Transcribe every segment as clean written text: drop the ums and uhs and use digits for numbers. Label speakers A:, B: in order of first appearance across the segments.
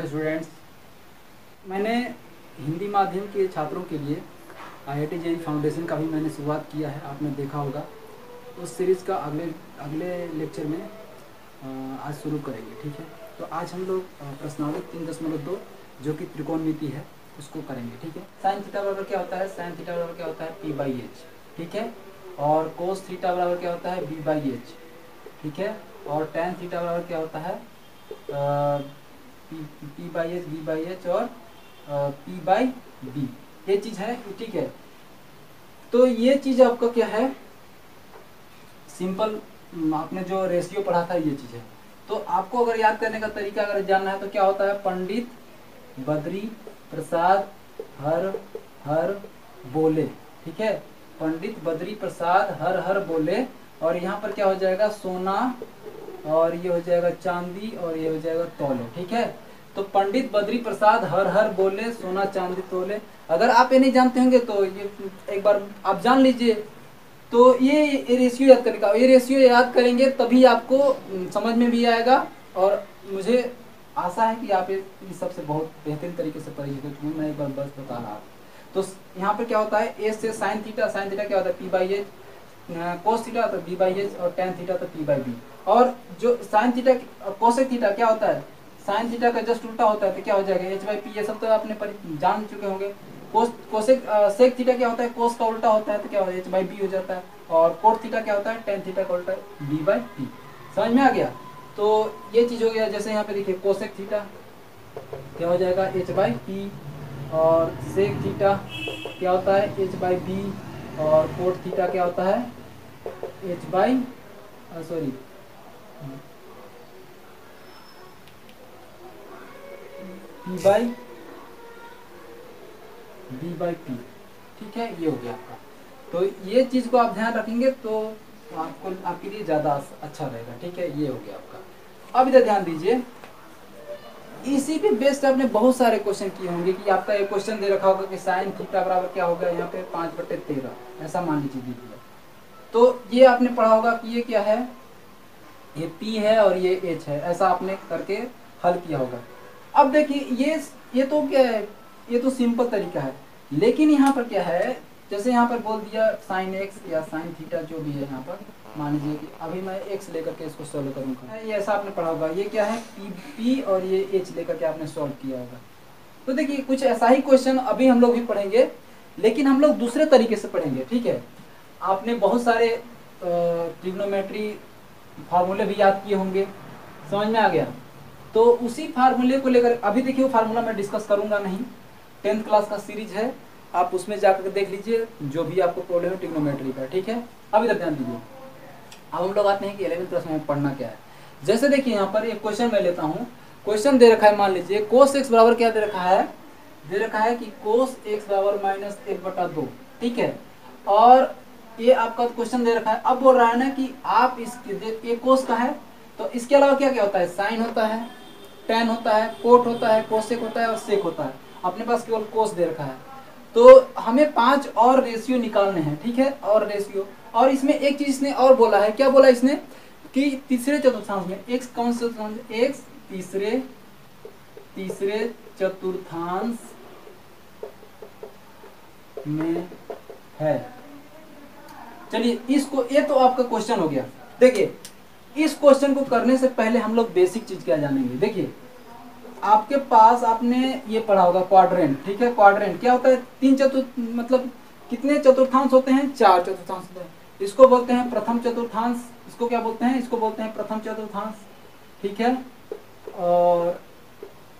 A: Students, मैंने हिंदी माध्यम के छात्रों के लिए IIT JEE फाउंडेशन का भी मैंने शुरुआत किया है। आपने देखा होगा। उस सीरीज़ का अगले लेक्चर में आज शुरू करेंगे। ठीक है, तो आज हम लोग प्रश्नावली 3.2 जो कि त्रिकोणमिति है उसको करेंगे। ठीक है, साइन थीटा बराबर क्या होता है? साइन थीटा बराबर क्या होता है? P/H। ठीक है, और कोस थीटा बराबर क्या होता है? B/H। ठीक है, और टेन थीटा बराबर क्या होता है? P/H, B/H और P/B। ये चीज है। ठीक है, तो ये चीज आपका क्या है? सिंपल, आपने जो रेशियो पढ़ा था ये चीज है। तो आपको अगर याद करने का तरीका अगर जानना है तो क्या होता है? पंडित बद्री प्रसाद हर हर बोले। ठीक है, पंडित बद्री प्रसाद हर हर बोले, और यहाँ पर क्या हो जाएगा? सोना, और ये हो जाएगा चांदी, और ये हो जाएगा तौले। ठीक है, तो पंडित बद्री प्रसाद हर हर बोले, सोना चांदी तौले। अगर आप ये नहीं जानते होंगे तो ये एक बार आप जान लीजिए। तो ये रेशियो याद करने का, ये रेशियो याद करेंगे तभी आपको समझ में भी आएगा, और मुझे आशा है कि आप इस सबसे बहुत बेहतरीन तरीके से परिचित हो, क्योंकि मैं एक बार बस बता रहा हूँ। तो यहाँ पर क्या होता है? ए से साइन थीटा क्या होता है? P/H, कोस थीटा तो B/H, और टेन थीटा तो P/B। और जो साइन थीटा कोसेक थीटा क्या होता है? साइन थीटा का जस्ट उल्टा होता है, तो क्या हो जाएगा? H/P। ये सब तो आपने जान चुके होंगे। सेक थीटा क्या होता है? कोस का उल्टा होता है, तो क्या होता है? H/B हो जाता है। और कोट थीटा क्या होता है? टेन थीटा का उल्टा B/P। समझ में आ गया? तो ये चीज हो गया। जैसे यहाँ पे देखिए, कोसेक थीटा क्या हो जाएगा? H/P, और सेक थीटा क्या होता है? H/B, और कोट थीटा क्या होता है? P/B/P। ठीक है, ये हो गया आपका। तो ये चीज को आप ध्यान रखेंगे तो आपको आपके लिए ज्यादा अच्छा रहेगा। ठीक है, ये हो गया आपका। अब इधर ध्यान दीजिए, इसी पे बेस्ड आपने बहुत सारे क्वेश्चन किए होंगे कि आपका एक क्वेश्चन दे रखा होगा कि साइन थीटा बराबर क्या होगा? यहाँ पे 5/13 ऐसा मान लीजिए दी दिया। तो ये आपने पढ़ा होगा कि ये क्या है? ये P है और ये H है, ऐसा आपने करके हल किया होगा। अब देखिए, ये तो क्या है? ये तो सिंपल तरीका है, लेकिन यहाँ पर क्या है? जैसे यहाँ पर बोल दिया साइन x या साइन थीटा जो भी है, यहाँ पर मान लीजिए कि अभी मैं x लेकर के इसको सॉल्व करूँगा। ये ऐसा आपने पढ़ा होगा। ये क्या है? P और ये H लेकर के आपने सॉल्व किया होगा। तो देखिए, कुछ ऐसा ही क्वेश्चन अभी हम लोग भी पढ़ेंगे, लेकिन हम लोग दूसरे तरीके से पढ़ेंगे। ठीक है, आपने बहुत सारे ट्रिग्नोमेट्री फार्मूले भी याद किए होंगे। समझ में आ गया? तो उसी फार्मूले को लेकर अभी देखिए, वो फार्मूला मैं डिस्कस करूंगा नहीं। 10th क्लास का सीरीज है, आप उसमें जाकर देख लीजिए जो भी आपको प्रॉब्लम है ट्रिग्नोमेट्री का। ठीक है, अब इधर ध्यान दीजिए। अब हम लोग आते हैं कि 11th क्लास में पढ़ना क्या है। जैसे देखिए, यहाँ पर एक क्वेश्चन मैं लेता हूँ। क्वेश्चन दे रखा है, मान लीजिए कोस x बराबर क्या दे रखा है? दे रखा है कि कोस x बराबर -1/2। ठीक है, और ये आपका क्वेश्चन दे रखा है। अब बोल रहा है ना कि आप ये कोस का है, तो इसके अलावा क्या क्या होता है? साइन होता है, टेन होता है, कोट होता है, कोसेक होता है, और सेक होता है। अपने पास केवल कोस दे रखा है, तो हमें 5 और रेशियो निकालने हैं। ठीक है, और रेशियो, और इसमें एक चीज इसने और बोला है। क्या बोला इसने? कि तीसरे चतुर्थांश में x कौन से x तीसरे चतुर्थांश में है। चलिए, इसको, ये तो आपका क्वेश्चन हो गया। देखिए, इस क्वेश्चन को करने से पहले हम लोग बेसिक चीज क्या जानेंगे। देखिए, आपके पास आपने ये पढ़ा होगा क्वाड्रेंट। ठीक है, क्वाड्रेंट क्या होता है? मतलब कितने चतुर्थांश होते हैं? 4 चतुर्थांश होते हैं। इसको बोलते हैं प्रथम चतुर्थांश। इसको क्या बोलते हैं? इसको बोलते हैं प्रथम चतुर्थांश। ठीक है, और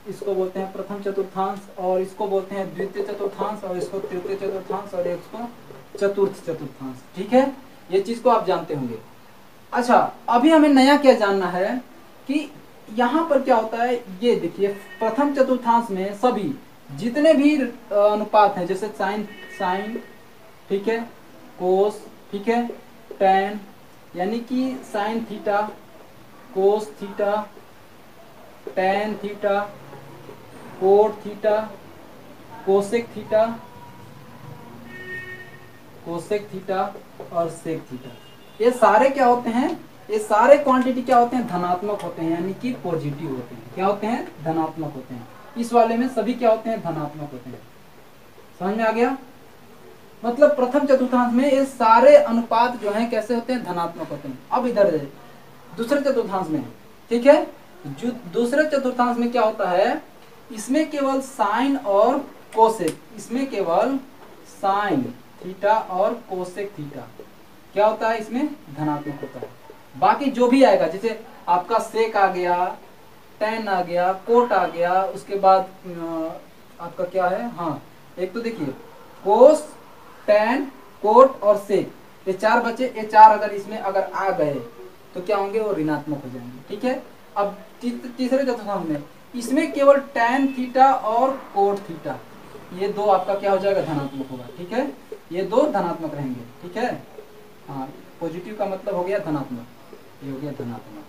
A: इसको बोलते हैं प्रथम चतुर्थांश, और इसको बोलते हैं द्वितीय चतुर्थांश, और इसको तृतीय चतुर्थांश, और इसको चतुर्थ चतुर्थांश। ठीक है, ये चीज को आप जानते होंगे। अच्छा, अभी हमें नया क्या जानना है कि यहाँ पर क्या होता है? ये देखिए, प्रथम चतुर्थांश में सभी जितने भी अनुपात हैं, जैसे साइन, ठीक है, कोस, ठीक है, टेन, यानी कि sine theta, cos theta, tan theta, cot theta, cosec theta और सेक थीटा, ये सारे क्या होते हैं? ये सारे क्वांटिटी क्या होते हैं? धनात्मक होते हैं, यानी कि पॉजिटिव होते हैं। क्या होते हैं? धनात्मक होते हैं। इस वाले में सभी क्या होते हैं, धनात्मक होते हैं। समझ में आ गया? मतलब प्रथम चतुर्थांश में ये सारे अनुपात जो हैं कैसे होते हैं, धनात्मक होते हैं। अब इधर दूसरे चतुर्थांश में, ठीक है, जो दूसरे चतुर्थांश में क्या होता है, इसमें केवल साइन और कोसेक, इसमें केवल साइन थीटा और कोसेक थीटा क्या होता है, इसमें धनात्मक होता है। बाकी जो भी आएगा, जैसे आपका सेक आ गया, टेन आ गया, कोट आ गया, उसके बाद आपका क्या है, हाँ एक तो देखिए कोस, टेन, कोट और सेक, ये चार बचे, ये चार अगर इसमें अगर आ गए तो क्या होंगे, वो ऋणात्मक हो जाएंगे। ठीक है, अब तीसरे चतुर्थांश में इसमें केवल टेन थीटा और कोट थीटा, ये दो आपका क्या हो जाएगा, धनात्मक होगा। ठीक है, ये दो धनात्मक रहेंगे। ठीक है, हाँ पॉजिटिव का मतलब हो गया धनात्मक, ये हो गया धनात्मक।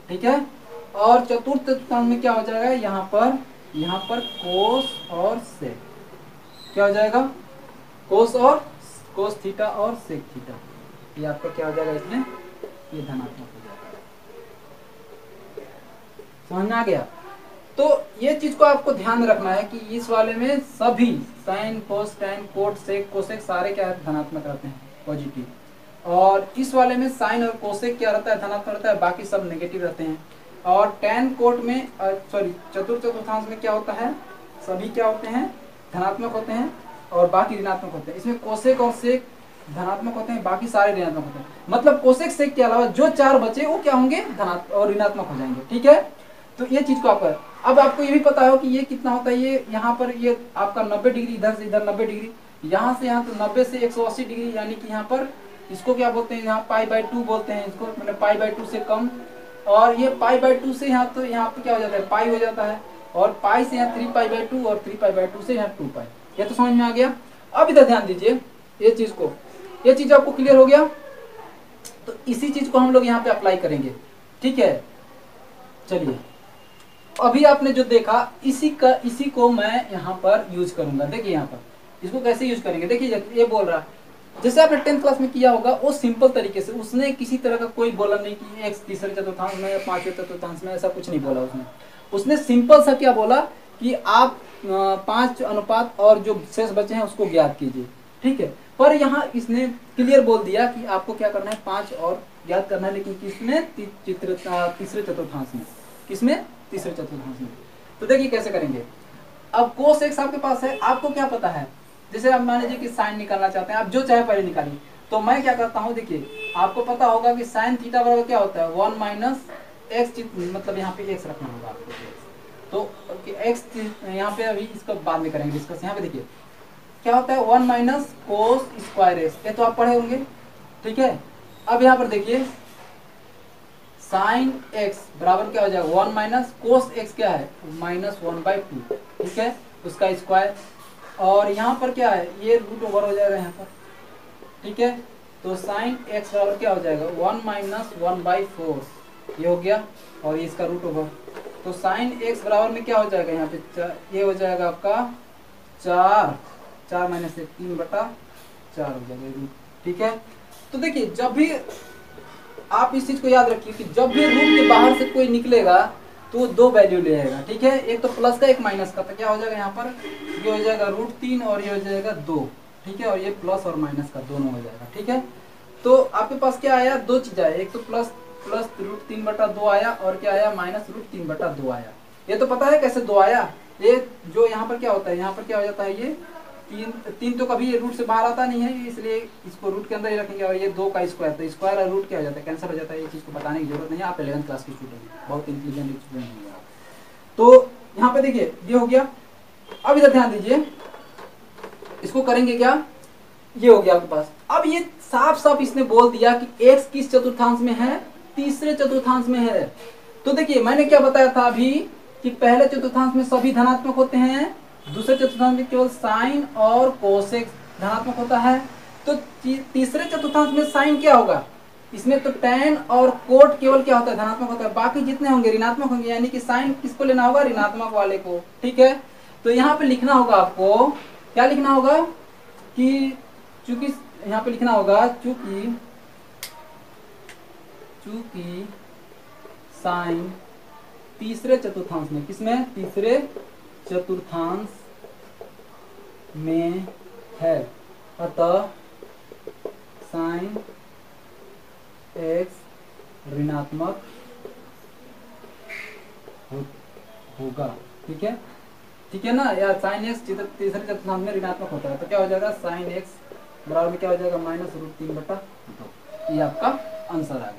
A: ठीक है, और चतुर्थ चतुर्थांश में क्या हो जाएगा, यहाँ पर कोस और सेक क्या हो जाएगा, कोस थीटा और सेक थीटा, ये आपका क्या हो जाएगा, इसमें ये धनात्मक हो जाएगा। समझ में आ गया? तो ये चीज को आपको ध्यान रखना है कि इस वाले में सभी साइन, कोस, टेन, कोट, सेक, कोसेक सारे क्या धनात्मक रहते हैं, पॉजिटिव। और इस वाले में साइन और कोसेक क्या रहता है, धनात्मक रहता है, बाकी सब नेगेटिव रहते हैं। और टेन कोट में सॉरी चतुर्थ चतुर्थांश में क्या होता है, सभी क्या होते हैं, धनात्मक होते हैं और बाकी ऋणात्मक होते हैं। इसमें कोसेक और सेक धनात्मक होते हैं, बाकी सारे ऋणात्मक होते हैं। मतलब कोसेक सेक के अलावा जो चार बचे वो क्या होंगे, धनात्मक और ऋणात्मक हो जाएंगे। ठीक है, तो ये चीज को आपका, अब आपको ये भी पता हो कि ये कितना होता है, ये यहाँ पर ये आपका 90 डिग्री, इधर से इधर 90 डिग्री, यहाँ से यहाँ तो 90 से 180 डिग्री, यानी कि यहाँ पर इसको क्या बोलते हैं, यहाँ π/2 बोलते हैं इसको, मतलब π/2 से कम। और ये π/2 से यहाँ, तो यहाँ पे क्या हो जाता है, पाई हो जाता है, और पाई से यहाँ 3π/2 और 3π/2 से यहाँ 2π। ये तो समझ में आ गया। अब इधर ध्यान दीजिए ये चीज को, ये चीज आपको क्लियर हो गया, तो इसी चीज को हम लोग यहाँ पे अप्लाई करेंगे। ठीक है, चलिए अभी आपने जो देखा इसी को मैं यहाँ पर यूज करूंगा। देखिए यहाँ पर इसको कैसे यूज करेंगे, देखिए ये बोल रहा है जैसे आपने 10th क्लास में किया होगा, वो सिंपल तरीके से, उसने किसी तरह का कोई बोला नहीं कि एक तीसरे चतुर्थांश में या पांचवें चतुर्थांश में, ऐसा कुछ नहीं बोला उसने सिंपल सा क्या बोला कि आप 5 अनुपात और जो शेष बचे हैं उसको ज्ञात कीजिए। ठीक है, पर यहाँ इसने क्लियर बोल दिया कि आपको क्या करना है, 5 और ज्ञात करना है, लेकिन किसमें, तीसरे चतुर्थांश में। किसमें, तीसरे चतुर्थांश में। तो देखिए कैसे करेंगे। अब कोस एक्स आपके पास है, आपको क्या पता है, जैसे आप मान लीजिए कि साइन निकालना चाहते हैं, आप जो चाहे पहले निकालिए। तो मैं क्या करता हूँ, देखिए आपको पता होगा कि साइन थीटा बराबर क्या होता है, 1 माइनस एक्स, मतलब यहाँ पे एक्स रखना होगा आपको। तो एक्स यहाँ पे अभी इसको बाद में करेंगे डिस्कस। यहाँ पे देखिए क्या होता है, 1 माइनस कोस स्क्वायर एक्स, ये तो आप पढ़े होंगे। ठीक है, अब यहाँ पर देखिए साइन एक्स बराबर क्या हो जाएगा, 1 माइनस कोस एक्स क्या है, -1/2। ठीक है, उसका स्क्वायर, और यहाँ पर क्या है, ये रूट ओवर हो जाएगा यहाँ पर। ठीक है, तो साइन एक्स बराबर क्या हो जाएगा, 1 माइनस 1/4, ये हो गया, और ये इसका रूट ओवर। तो साइन एक्स बराबर में क्या हो जाएगा, यहाँ पे ये हो जाएगा आपका 4 माइनस 3/4 हो जाएगा रूट। ठीक है, तो देखिए जब भी आप इस चीज को याद रखिए कि जब भी रूट के बाहर से कोई निकलेगा तो 2 वैल्यू ले आएगा। ठीक है, एक तो प्लस का एक माइनस का, तो क्या हो जाएगा यहाँ पर, ये हो जाएगा √3 और ये हो जाएगा 2। ठीक है, और ये प्लस और माइनस का दोनों हो जाएगा। ठीक है, तो आपके पास क्या आया, 2 चीज आया, एक तो प्लस √3/2 आया, और क्या आया, -√3/2 आया। ये तो पता है कैसे 2 आया, ये जो यहाँ पर क्या होता है, यहाँ पर क्या हो जाता है, ये 3 तो कभी ये रूट से बाहर आता नहीं है, इसलिए इसको रूट के अंदर ही रखेंगे। और ये 2 का स्क्वायर, तो स्क्वायर और रूट क्या हो जाता है, कैंसिल हो जाता है। ये चीज को बताने की जरूरत नहीं है, आप 11th क्लास के स्टूडेंट हैं, बहुत इंटेलिजेंट स्टूडेंट हैं आप। तो यहाँ पे देखिए ये हो गया। अब इधर ध्यान दीजिए, इसको करेंगे क्या, ये हो गया आपके पास। अब ये साफ साफ इसने बोल दिया कि एक्स किस चतुर्थांश में है, तीसरे चतुर्थांश में है। तो देखिए मैंने क्या बताया था अभी कि पहले चतुर्थांश में सभी धनात्मक होते हैं, दूसरे चतुर्थांश में केवल साइन और कोसेक धनात्मक होता है। तो तीसरे चतुर्थांश में साइन क्या होगा, इसमें तो टेन और कोट केवल क्या होता है, धनात्मक होता है, बाकी जितने होंगे ऋणात्मक होंगे, यानी कि साइन किसको लेना होगा, ऋणात्मक वाले को। ठीक है, तो यहाँ पे लिखना होगा आपको, क्या लिखना होगा कि चूंकि यहाँ पे लिखना होगा चूंकि साइन तीसरे चतुर्थांश में, किसमें, तीसरे चतुर्थांश में है, अतः साइन एक्स ऋणात्मक होगा। ठीक है, ठीक है ना यार, साइन एक्स तीसरे चतुर्थांश में ऋणात्मक होता है तो क्या हो जाएगा, साइन एक्स बराबर में क्या हो जाएगा, -√3/2। ये आपका आंसर आ गया।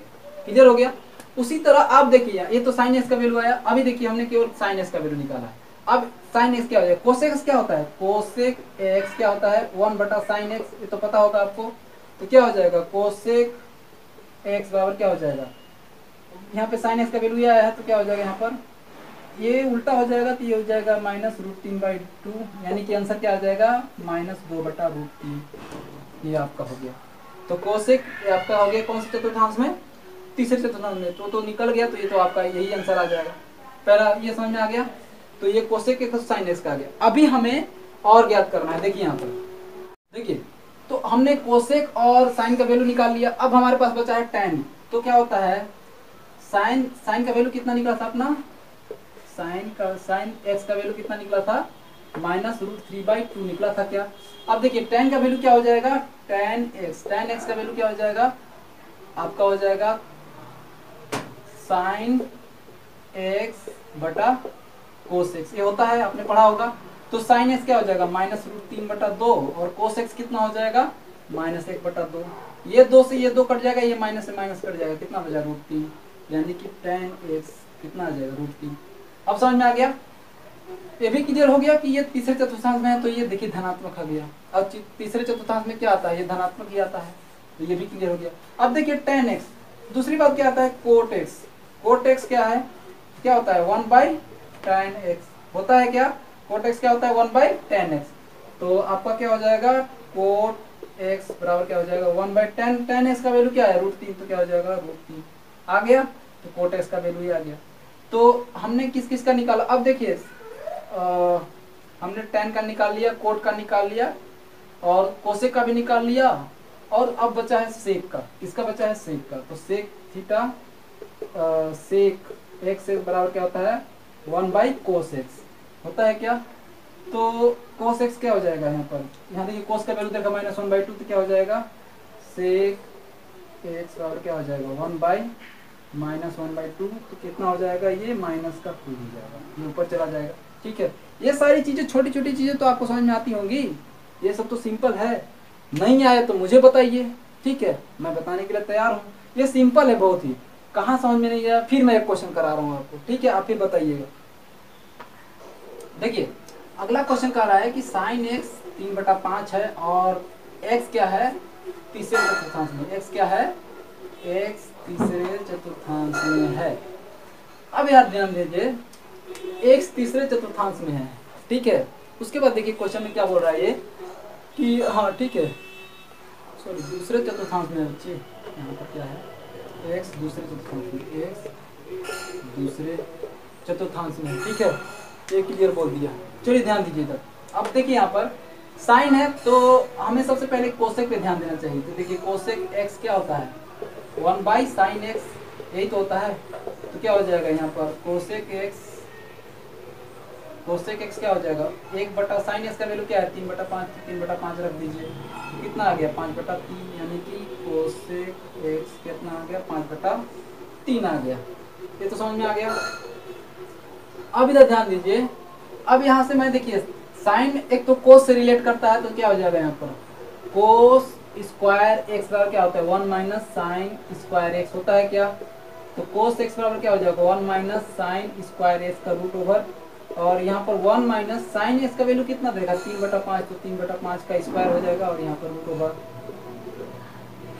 A: क्लियर हो गया। उसी तरह आप देखिए, ये तो साइन एक्स का वैल्यू आया, अभी देखिए हमने केवल साइन एक्स का वैल्यू निकाला है। अब साइन एक्स क्या हो जाएगा, कोसेक एक्स क्या होता है, कोसेक एक्स क्या होता है, 1/sin x, ये तो पता होगा आपको। तो क्या हो जाएगा, कोसेक एक्स बराबर क्या हो जाएगा, यहाँ पे साइन एक्स का वैल्यू आया है तो क्या हो जाएगा, यहाँ पर ये उल्टा हो जाएगा तो ये हो जाएगा -√3/2, यानी कि आंसर क्या आ जाएगा, -2/√3। ये आपका हो गया। तो कोसेक आपका हो गया कौन से चतुर्थांश में, तीसरे चतुर्थांश में। तो निकल गया, तो ये तो आपका यही आंसर आ जाएगा। पहला ये समझ में आ गया। तो ये कोसेक के साइन एक्स का आ गया। अभी हमें और ज्ञात करना है। देखिए यहाँ पर देखिए, तो हमने कोसेक और साइन का वैल्यू निकाल लिया। अब हमारे पास बचा है tan। तो क्या होता है, साइन का वैल्यू कितना निकला था अपना, साइन एक्स का वैल्यू कितना निकला था, -√3/2 निकला था क्या। अब देखिए tan का वैल्यू क्या हो जाएगा, tan x का वैल्यू क्या हो जाएगा, आपका हो जाएगा साइन एक्स बटा कोस एक्स। ये होता है, आपने पढ़ा होगा। तो साइन एक्स क्या हो जाएगा, -√3/2 और कोस एक्स कितना हो जाएगा, -1/2। ये 2 से ये 2 कट जाएगा, ये माइनस से माइनस कट जाएगा, कितना बचा, √3, यानी कि tan x कितना आ जाएगा, √3। अब समझ में आ गया। ये भी क्लियर हो गया कि ये तीसरे चतुर्थांश में है, तो ये देखिए धनात्मक आ गया। अब तीसरे चतुर्थांश में क्या आता है, ये धनात्मक ही आता है, तो ये भी क्लियर हो गया। अब देखिए tan x, दूसरी बात क्या आता है, कोट एक्स। कोट एक्स क्या है, क्या होता है, 1/tan x होता है क्या, कोट एक्स क्या होता है, 1/tan x। तो आपका क्या हो जाएगा, कोट एक्स बराबर क्या हो जाएगा, 1/tan x का वैल्यू क्या है, √3, तो क्या हो जाएगा, √3 आ गया। तो कोट एक्स का वैल्यू ही आ गया। तो हमने किस किस का निकाला, अब देखिए हमने tan का निकाल लिया, कोट का निकाल लिया और कोसेक का भी निकाल लिया, और अब बचा है सेक का। किसका बचा है, सेक का। तो सेक थीटा सेक एक्स बराबर क्या होता है, 1/cos x होता है क्या। तो cos x क्या हो जाएगा, यहाँ पर यहाँ देखिए cos का वैल्यू देखा -1/2, तो क्या हो जाएगा, सेक x बराबर क्या हो जाएगा, 1/-1/2, तो कितना हो जाएगा, ये माइनस का 2 हो जाएगा, ये ऊपर चला जाएगा। ठीक है, ये सारी चीजें छोटी छोटी चीजें तो आपको समझ में आती होंगी, ये सब तो सिंपल है। नहीं आए तो मुझे बताइए, ठीक है, मैं बताने के लिए तैयार हूँ। ये सिंपल है बहुत ही, कहाँ समझ में नहीं आया फिर मैं एक क्वेश्चन करा रहा हूँ आपको, ठीक है, आप फिर बताइएगा। देखिए अगला क्वेश्चन कह रहा है कि साइन एक्स 3/5 है और एक्स क्या है, तीसरे चतुर्थांश में। एक्स क्या है, एक्स तीसरे चतुर्थांश में है। अब यार ध्यान दीजिए, एक्स तीसरे चतुर्थांश में है, ठीक है। उसके बाद देखिए क्वेश्चन में क्या बोल रहा है ये कि हाँ ठीक है, सॉरी दूसरे चतुर्थांश में बच्चे, यहाँ पर क्या है, एक्स दूसरे चतुर्थांश में, एक्स दूसरे चतुर्थांश में, ठीक है, ये क्लियर बोल दिया। चलिए ध्यान दीजिए इधर। अब देखिए यहाँ पर साइन है तो हमें सबसे पहले कोसेक पे ध्यान देना चाहिए। तो देखिए कोसेक एक्स क्या होता है, 1/sin x, यही तो होता है। तो क्या हो जाएगा यहाँ पर कोसेक एक्स क्या हो जाएगा, 1/sin x का वैल्यू क्या है, 3/5, 3/5 रख दीजिए, कितना आ गया, 5/3, यानी कि कोसेक एक्स कितना आ गया, 5/3 आ गया। ये तो समझ में आ गया। अब इधर ध्यान दीजिए, अब यहाँ से मैं देखिए साइन एक तो कोस से रिलेट करता है, तो क्या हो जाएगा यहाँ पर कोस स्क्वायर एक्स बराबर क्या होता है, 1 - sin स्क्वायर एक्स होता है क्या। तो कोस एक्स बराबर क्या हो जाएगा, 1 - sin स्क्वायर एक्स का रूट ओवर, और यहाँ पर 1 - sin एक्स का वैल्यू कितना देगा, 3/5, तो 3/5 का स्क्वायर हो जाएगा, और यहाँ पर रूट ओवर,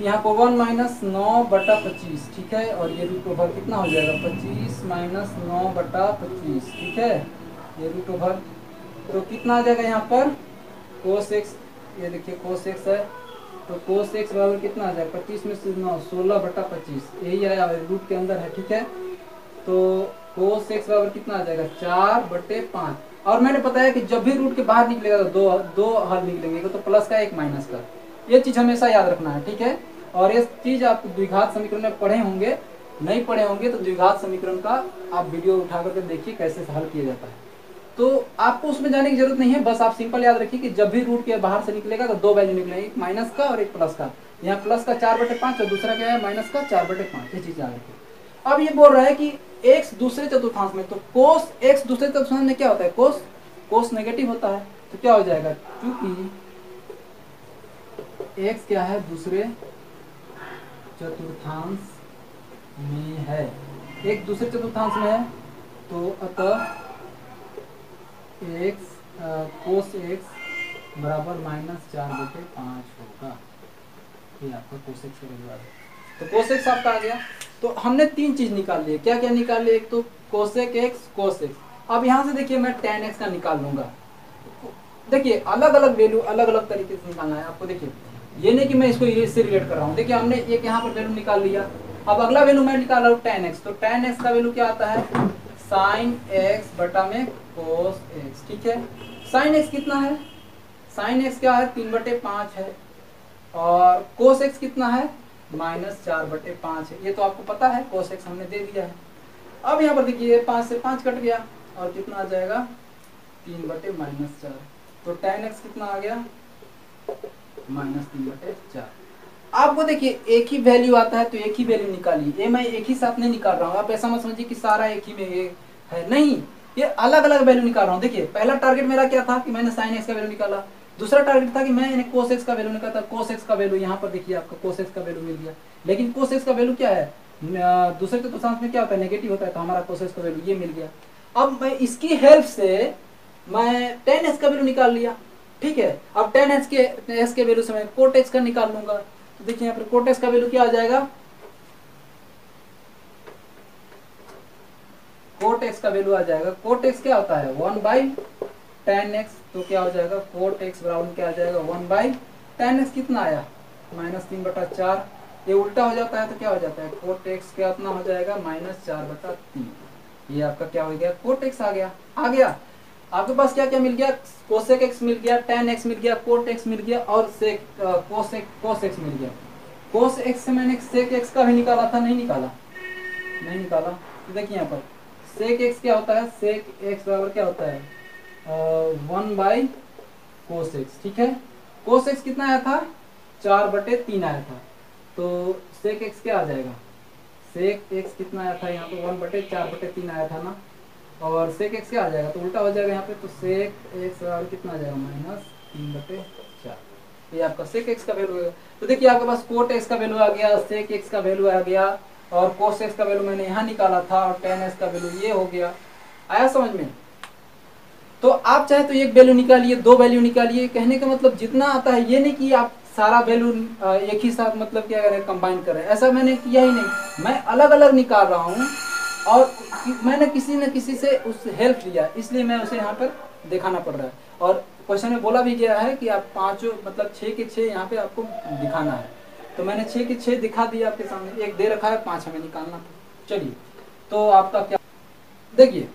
A: यहाँ पर 1 - 9/25, ठीक है, और ये रूट ओवर कितना हो जाएगा, 25 - 9/25, ठीक है, ये रूट ओवर, तो कितना आ जाएगा यहाँ पर कोस एक्स, ये देखिए कोस एक्स है, तो कोस एक्स बराबर कितना आ जाएगा, 25 में से 9, 16/25, यही आया रूट के अंदर है, ठीक है। तो कोस एक्स बराबर कितना आ जाएगा, 4/5, और मैंने बताया कि जब भी रूट के बाहर निकलेगा तो दो हल निकलेंगे, तो प्लस का एक माइनस का, ये चीज हमेशा याद रखना है, ठीक है। और ये चीज आप द्विघात समीकरण में पढ़े होंगे, नहीं पढ़े होंगे तो द्विघात समीकरण का आप वीडियो उठा करके देखिए कैसे हल किया जाता है। तो आपको उसमें जाने की जरूरत नहीं है, बस आप सिंपल याद रखिए कि जब भी रूट के बाहर से निकलेगा तो दो वैल्यू निकलेंगे, एक माइनस का और एक प्लस का। यहाँ प्लस का 4/5 और दूसरा क्या है माइनस का 4/5, ये चीज याद रखिए। अब ये बोल रहा है कि x दूसरे चतुर्थांश में, तो कोस x दूसरे चतुर्थांश में क्या होता है, कोस नेगेटिव होता है, तो क्या हो जाएगा, क्योंकि x क्या है दूसरे चतुर्थांश में है, एक दूसरे चतुर्थांश में है, तो अतः x कोस x बराबर -4/5 होगा। ये आपका कोस x का वैल्यू आ गया। तो कोस x आपका आ गया। तो हमने तीन चीज निकाल ली, क्या क्या निकाल ली, एक तो कोसेक x कोस x। अब यहाँ से देखिए मैं tan x का निकाल लूंगा। देखिए अलग अलग वैल्यू अलग अलग तरीके से निकालना है आपको। देखिए ये नहीं कि मैं इसको इससे रिलेट कर रहा हूँ। देखिए हमने एक यहाँ पर वैल्यू निकाल लिया, अब अगला वैल्यू मैं निकाल रहा हूँ tan x। तो tan x का वैल्यू क्या आता है, sin x बटा में cos x, ठीक है। sin x कितना है, sin x क्या है 3/5 है, और cos x कितना है -4/5 है। ये तो आपको पता है, cos x हमने दे दिया है। अब यहाँ पर देखिए 5 से 5 कट गया और कितना आ जाएगा 3/-4, तो tan x कितना आ गया -3/4। आपको देखिए एक ही वैल्यू आता है तो एक ही वैल्यू निकालिए, ये मैं एक ही साथ नहीं निकाल रहा हूँ। आप ऐसा मत समझिए कि सारा एक ही में ये है, नहीं, ये अलग अलग वैल्यू निकाल रहा हूँ। देखिए पहला टारगेट मेरा क्या था कि मैंने sin x का वैल्यू निकाला, दूसरा टारगेट था कि मैंने cos x का वैल्यू निकाला। cos x का वैल्यू यहाँ पर देखिए आपका cos x का वैल्यू मिल गया, लेकिन cos x का वैल्यू क्या है, दूसरे चतुर्थांश में क्या होता है नेगेटिव होता है, तो हमारा cos x का वैल्यू ये मिल गया। अब मैं इसकी हेल्प से मैं tan x का वैल्यू निकाल लिया, ठीक है। अब tan x के वैल्यू से मैं cot x का निकाल लूंगा। तो देखिए यहाँ पर cot x का वैल्यू क्या आ जाएगा, cot x का वैल्यू आ जाएगा, cot x क्या होता है 1/tan x, तो क्या हो जाएगा cot x बराबर क्या आ जाएगा 1/tan x, कितना आया -3/4। ये उल्टा हो जाता है तो क्या हो जाता है cot x कितना हो जाएगा -4/3। ये आपका क्या हो गया cot x आ गया। आपके पास क्या क्या मिल गया, cosec x मिल गया, tan x मिल गया, cot x मिल गया और cos x मिल गया। cos x से मैंने sec x का भी निकाला था, नहीं निकाला। तो देखिए यहाँ पर sec x क्या होता है, sec x बराबर क्या होता है 1/cos x, ठीक है। cos x कितना आया था 4/3 आया था, तो sec x क्या आ जाएगा, sec x कितना आया था यहाँ पे 1/4/3 आया था ना, और sec x क्या आ जाएगा, तो उल्टा हो जाएगा यहाँ पे, तो sec x बराबर कितना आ जाएगा -3/4। ये आपका sec x का वैल्यू है। तो देखिए आपके पास cot x का वैल्यू आ गया, sec x का वैल्यू आ गया, और cos x का वैल्यू मैंने यहाँ निकाला था, और tan x का वैल्यू ये हो गया। आया समझ में। तो आप चाहे तो एक वैल्यू निकालिए, दो वैल्यू निकालिए, कहने का मतलब जितना आता है, ये नहीं कि आप सारा वैल्यू एक ही साथ मतलब क्या करें कंबाइन करें, ऐसा मैंने किया ही नहीं। मैं अलग अलग निकाल रहा हूँ और मैंने किसी न किसी से उस हेल्प लिया, इसलिए मैं उसे यहाँ पर दिखाना पड़ रहा है। और क्वेश्चन में बोला भी गया है कि आप पांचों मतलब 6 के 6 यहाँ पे आपको दिखाना है, तो मैंने 6 के 6 दिखा दिया आपके सामने। एक दे रखा है 5 हमें निकालना था। चलिए तो आपका क्या, देखिए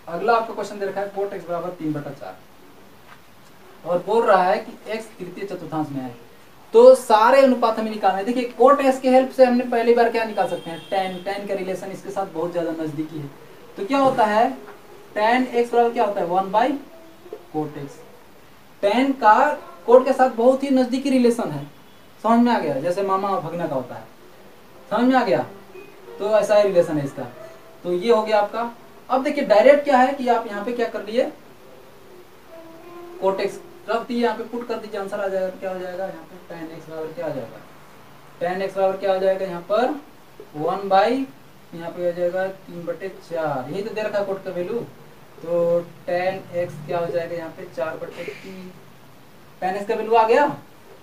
A: अगला आपका क्वेश्चन दे रखा है cot x बराबर 3/4 और बोल रहा है कि x तृतीय चतुर्थांश में है, तो सारे अनुपात हमें निकालना है। देखिए cot x के हेल्प से हमने पहली बार क्या निकाल सकते हैं, tan का रिलेशन इसके साथ बहुत ज्यादा नजदीकी है। तो क्या होता है tan x बराबर क्या होता है 1/cot x। tan का कोट के साथ बहुत ही नजदीकी रिलेशन है, समझ में आ गया, जैसे मामा और भगना का होता है, समझ में आ गया। तो ऐसा ही रिलेशन है इसका। तो ये हो गया आपका। अब देखिए डायरेक्ट क्या है कि आप यहाँ पे क्या कर लिए cot x रख दिए, यहाँ पे पुट कर दीजिए, आंसर आ जाएगा। क्या हो जाएगा यहाँ पे tan x बराबर क्या आ जाएगा, tan x बराबर क्या आ जाएगा यहाँ पर 1/, यहाँ पे आ जाएगा 3/4, यही तो दे रखा है कोट का वैल्यू। तो tan x क्या हो जाएगा यहाँ पे 4/3, tan x का वैल्यू आ गया।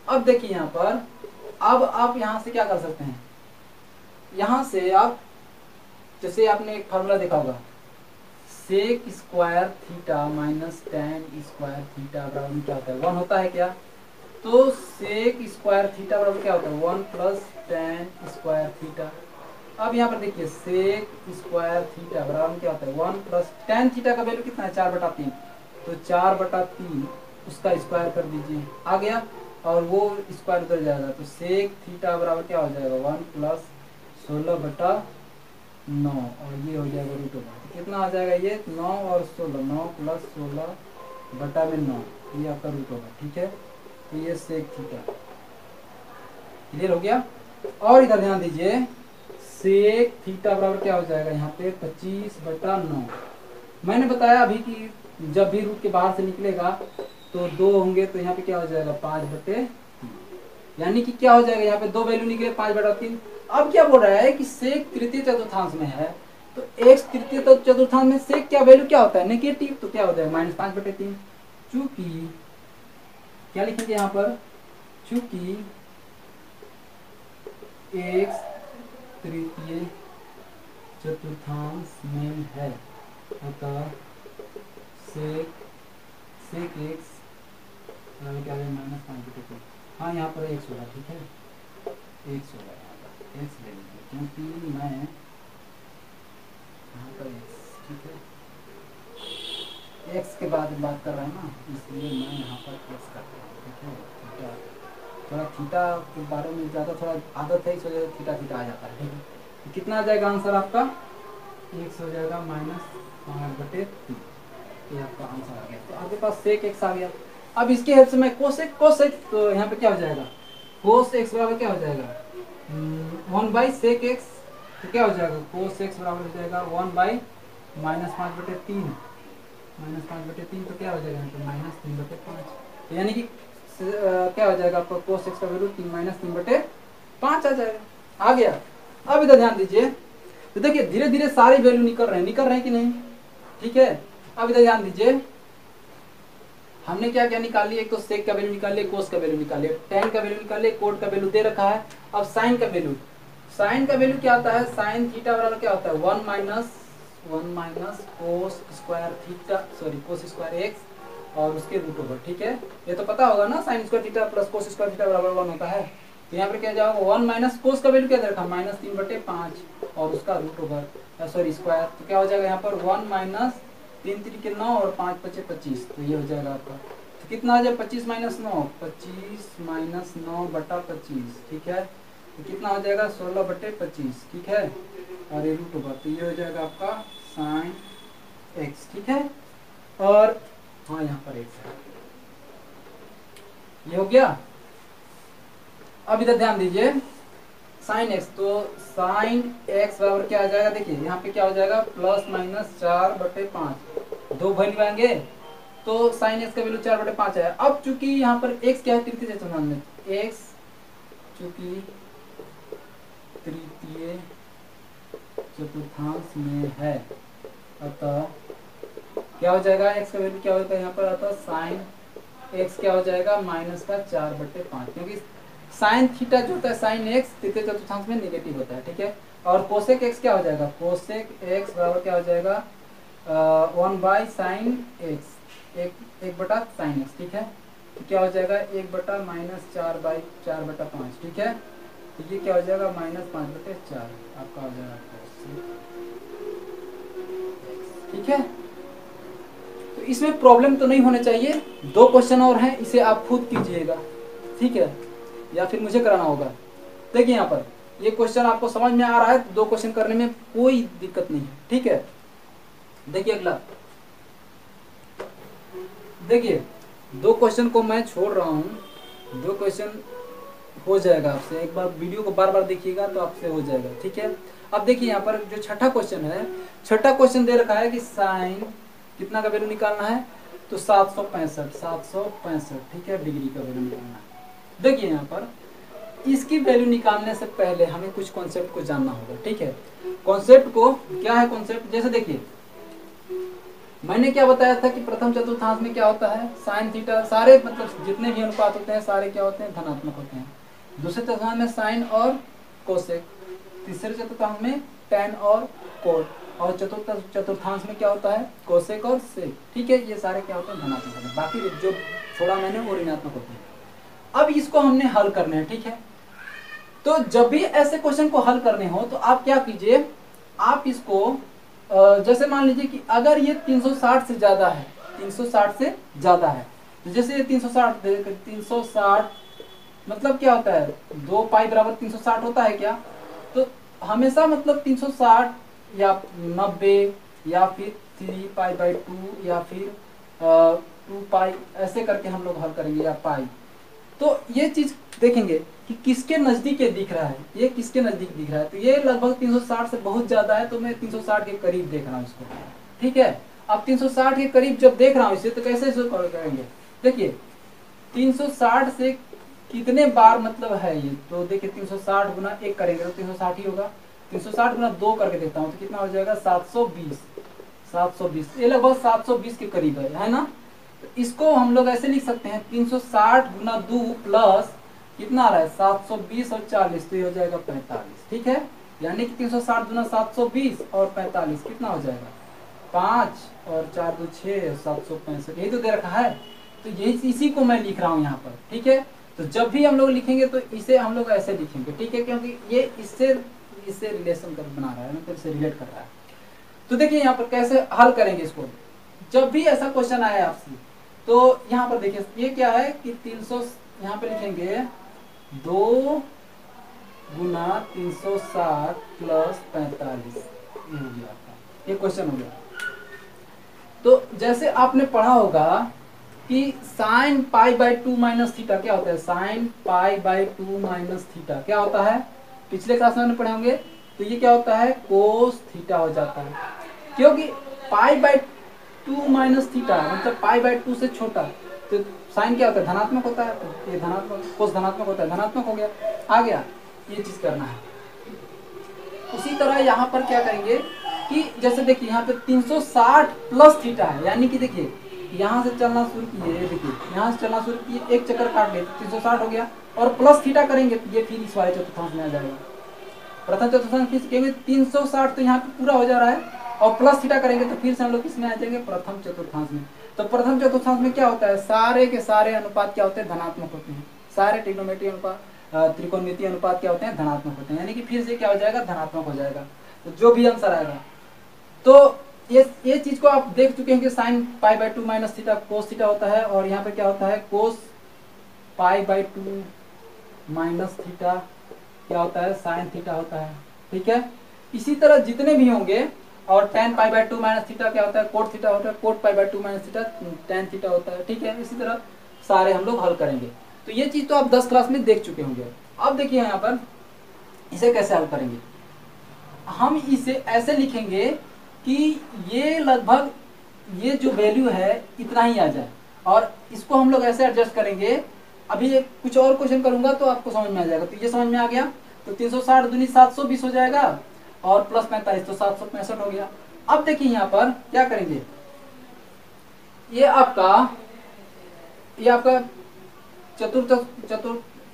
A: अब देखिए यहाँ पर, अब आप यहाँ से क्या कर सकते हैं, यहाँ से आप जैसे आपने एक फार्मूला देखा होगा sec square theta minus tan square theta बराबर क्या होता है 1 होता है क्या, तो sec स्क्वायर थीटा बराबर क्या होता है 1 प्लस tan स्क्वायर थीटा। अब यहाँ पर देखिए sec स्क्वायर थीटा बराबर क्या होता है 1 प्लस tan थीटा का वैल्यू कितना है 4/3, तो 4/3 उसका स्क्वायर कर दीजिए, आ गया, और वो स्क्वायर उधर जाएगा, तो sec थीटा बराबर क्या हो जाएगा 1 प्लस 16/9 और ये हो जाएगा रूट ओवर। कितना आ जाएगा ये 9 और 16, 9 + 16/9 ये आपका रूट ओवर। ठीक है, तो ये सेक थीटा क्लियर हो गया। और इधर ध्यान दीजिए, सेक थीटा बराबर क्या हो जाएगा यहाँ पे 25/9। मैंने बताया अभी कि जब भी रूट के बाहर से निकलेगा तो 2 होंगे, तो यहाँ पे क्या हो जाएगा 5/3, यानी कि क्या हो जाएगा यहाँ पे 2 वैल्यू निकले 5/3। अब क्या बोल रहा है कि सेक तृतीय चतुर्थांश में है, तो एक्स तृतीय चतुर्थांश में सेक क्या वैल्यू क्या होता है नेगेटिव, तो क्या हो जाएगा -5/3। चूंकि क्या लिखेंगे यहाँ पर, चूंकि एक्स तृतीय चतुर्थांश में है अतः सेक एक्स क्या है -5/3। हाँ यहाँ पर एक्स होगा, ठीक है एक्स होगा, यहाँ पर एक्स ले लीजिए क्योंकि मैं यहाँ पर एक्स, ठीक है एक्स के बाद बात कर रहे हैं ना, इसलिए मैं यहाँ पर एक्स करता हूँ। ठीक है, थीटा थोड़ा थीटा के बारे में ज़्यादा थोड़ा आदत है, इस वजह से थीटा आ जाता है। ठीक है, तो कितना आ जाएगा आंसर आपका, एक्स हो जाएगा -5/3, ये आपका आंसर आ गया। तो आपके पास सेक एक्स आ गया। अब इसके हेल्प से मैं कोसेक, तो यहाँ पे क्या हो जाएगा कोस एक्स बराबर क्या हो जाएगा 1/सेक एक्स, तो क्या हो जाएगा कोस एक्स बराबर हो जाएगा 1/-5/3, -5/3, तो क्या हो जाएगा यहाँ पे -3/5, यानी कि क्या हो जाएगा आपका कोस एक्स का वैल्यू -3/5 आ जाएगा। आ गया। अब इधर ध्यान दीजिए, तो देखिए धीरे धीरे सारे वैल्यू निकल रहे हैं कि नहीं। ठीक है, अब इधर ध्यान दीजिए, हमने क्या क्या निकाल लिया, एक तो सेक का वैल्यू निकाल लिया, कोस का वैल्यू निकाल लिया, टेन का वैल्यू निकाल लिया, कोड का वैल्यू दे रखा है। अब साइन का वैल्यू, क्या होता है, साइन थीटा बराबर क्या होता है 1 minus cos square theta, sorry cos square x और उसके रूट ओवर। ठीक है, ये तो पता होगा ना, sine square theta plus cos square theta बराबर 1 होता है। तो यहाँ पर क्या जाएगा 1 माइनस कोस का वैल्यू क्या दे रखा है -3/5 और उसका रूट ओवर, सॉरी स्क्वायर, तो क्या हो जाएगा यहाँ पर 1 माइनस 3 3 के 9 और 5 5 25, तो ये हो जाएगा आपका। तो कितना आ जाए 25 - 9, 25 - 9/25। ठीक है, तो कितना हो जाएगा 16/25। ठीक है, और ये रूट ओवर, तो ये हो जाएगा आपका साइन एक्स। ठीक है, और हाँ यहाँ पर एक्स है, ये हो गया। अब इधर ध्यान दीजिए, साइन एक्स, तो साइन एक्स बराबर क्या आ जाएगा, देखिए यहाँ पे क्या हो जाएगा +-4/5, 2 वैल्यू आएंगे, तो साइन एक्स का वैल्यू 4/5 है। अब चूंकि यहाँ पर एक्स क्या है तृतीय चतुर्थांश में, एक्स चूंकि तृतीय चतुर्थांश में है अतः क्या हो जाएगा, एक्स का वैल्यू क्या होगा यहाँ पर, अतः साइन एक्स क्या हो जाएगा -4/5, क्योंकि साइन थीटा जो होता है साइन एक्स तृतीय चतुर्थांश में नेगेटिव होता है। ठीक है, और कोसेक एक्स क्या हो जाएगा, कोसेक एक्स बराबर क्या हो जाएगा 1/साइन एक्स, 1/साइन एक्स। ठीक है, तो क्या हो जाएगा 1/-4/5। ठीक है, तो ये क्या हो जाएगा -5/4 आपका हो जाएगा कोसेक। ठीक है, तो इसमें प्रॉब्लम तो नहीं होने चाहिए। 2 क्वेश्चन और हैं, इसे आप खुद कीजिएगा। ठीक है, या फिर मुझे कराना होगा। देखिए यहाँ पर ये क्वेश्चन आपको समझ में आ रहा है, तो 2 क्वेश्चन करने में कोई दिक्कत नहीं है। ठीक है, देखिए अगला, देखिए 2 क्वेश्चन को मैं छोड़ रहा हूँ, 2 क्वेश्चन हो जाएगा आपसे, एक बार वीडियो को बार बार देखिएगा तो आपसे हो जाएगा। ठीक है, अब देखिए यहाँ पर जो छठा क्वेश्चन है, छठा क्वेश्चन दे रखा है कि साइन कितना का वैल्यू निकालना है, तो 765। ठीक है, डिग्री का वैल्यू निकालना है। देखिए यहाँ पर इसकी वैल्यू निकालने से पहले हमें कुछ कॉन्सेप्ट को जानना होगा। ठीक है, कॉन्सेप्ट को क्या है, कॉन्सेप्ट जैसे देखिए मैंने क्या बताया था कि प्रथम चतुर्थांश में क्या होता है, साइन थीटा, सारे मतलब जितने भी अनुपात होते हैं सारे क्या होते हैं, धनात्मक होते हैं। दूसरे चतुर्थांश में साइन और कोसेक, तीसरे चतुर्थांश में टैन और कोड, और चतुर्थ चतुर्थांश में क्या होता है, कोसेक और सेक। ठीक है, ये सारे क्या होते हैं, धनात्मक होते हैं, बाकी जो थोड़ा मैंने वो ऋणात्मक होते हैं। अब इसको हमने हल करना है। ठीक है, तो जब भी ऐसे क्वेश्चन को हल करने हो तो आप क्या कीजिए, आप इसको जैसे मान लीजिए कि अगर ये 360 से ज्यादा है, 360 से ज्यादा है, तो जैसे ये 360 मतलब क्या होता है, 2 पाई बराबर 360 होता है क्या, तो हमेशा मतलब 360 या 90 या फिर 3π/2 या फिर 2π, ऐसे करके हम लोग हल करेंगे, या पाई। तो ये चीज देखेंगे कि किसके नजदीक ये दिख रहा है, ये किसके नजदीक दिख रहा है। तो ये लगभग 360 से बहुत ज्यादा है, तो मैं 360 के करीब देख रहा हूँ इसको, ठीक है। अब 360 के करीब जब देख रहा हूँ इसे, तो कैसे इसको करेंगे, देखिए 360 से कितने बार मतलब है ये, तो देखिए 360 गुना 1 करेंगे तो 360 ही होगा। 360 गुना 2 करके देखता हूँ तो कितना हो जाएगा, 720। 720 ये लगभग 720 के करीब है ना। तो इसको हम लोग ऐसे लिख सकते हैं, 360 गुना 2 प्लस कितना आ रहा है 720 और 40, तो ये हो जाएगा 45, ठीक है। यानी कि 360 गुना 720 और 45 कितना हो जाएगा, 5 और 4 2 6, 765, यही तो दे रखा है। तो यही इसी को मैं लिख रहा हूँ यहाँ पर, ठीक है। तो जब भी हम लोग लिखेंगे तो इसे हम लोग ऐसे लिखेंगे, ठीक है, क्योंकि ये इससे रिलेशन कर बना रहा है, मतलब इससे रिलेट कर रहा है। तो देखिए यहाँ पर कैसे हल करेंगे इसको, जब भी ऐसा क्वेश्चन आए आपसे, तो यहाँ पर देखिए ये क्या है कि 300, यहाँ पे लिखेंगे 2 गुना 360 प्लस 45, ये हो गया आपका, ये क्वेश्चन हो गया। तो जैसे आपने पढ़ा होगा कि साइन π/2 माइनस थीटा क्या होता है, साइन π/2 माइनस थीटा क्या होता है, पिछले क्लास में पढ़े होंगे। तो ये क्या होता है, कोस थीटा हो जाता है, क्योंकि π/2 माइनस थीटा मतलब π/2 से छोटा, तो साइन क्या होता है, धनात्मक होता है, तो ये धनात्मक, कोस धनात्मक होता है, धनात्मक हो गया, आ गया, ये चीज करना है। उसी तरह यहाँ पर क्या करेंगे कि जैसे देखिए यहाँ पे 360 प्लस थीटा है, यानी कि देखिए यहाँ से चलना शुरू किए, देखिए यहाँ से चलना शुरू किए, एक चक्कर काट ले 360 हो गया, और प्लस थीटा करेंगे तो ये फिर इस वाले चतुर्थांश में आ जाएगा। प्रथम चतुर्थांश क्योंकि 360 तो यहाँ पे पूरा हो जा रहा है, और प्लस थीटा करेंगे तो फिर से हम लोग किसमें आ जाएंगे, प्रथम चतुर्थांश में। तो प्रथम चतुर्थांश में क्या होता है, सारे के सारे अनुपात क्या होते हैं, धनात्मक होते हैं, सारे ट्रिग्नोमेट्री अनुपात, त्रिकोणमितीय अनुपात क्या होते हैं, धनात्मक होते हैं, यानी कि फिर से क्या हो जाएगा, धनात्मक हो जाएगा। तो जो भी आंसर आएगा, तो ये चीज को आप देख चुके हैं कि sine π/2 minus theta cos theta होता है, और यहाँ पे क्या होता है, कोस π/2 माइनस थीटा क्या होता है, साइन थीटा होता है, ठीक है। इसी तरह जितने भी होंगे, और tan π/2 माइनस थीटा क्या होता है, कोट थीटा होता है, cot π/2 minus theta tan theta होता है, ठीक है। इसी तरह सारे हम लोग हल करेंगे। तो ये चीज तो आप 10 क्लास में देख चुके होंगे। अब देखिए यहाँ पर इसे कैसे हल करेंगे, हम इसे ऐसे लिखेंगे कि ये लगभग ये जो वैल्यू है इतना ही आ जाए, और इसको हम लोग ऐसे एडजस्ट करेंगे। अभी कुछ और क्वेश्चन करूंगा तो आपको समझ में आ जाएगा। तो ये समझ में आ गया, तो 360 दूनी 720 हो जाएगा, और प्लस 45 तो 765 हो गया। अब देखिए यहाँ पर क्या करेंगे, ये आपका चतुर्थ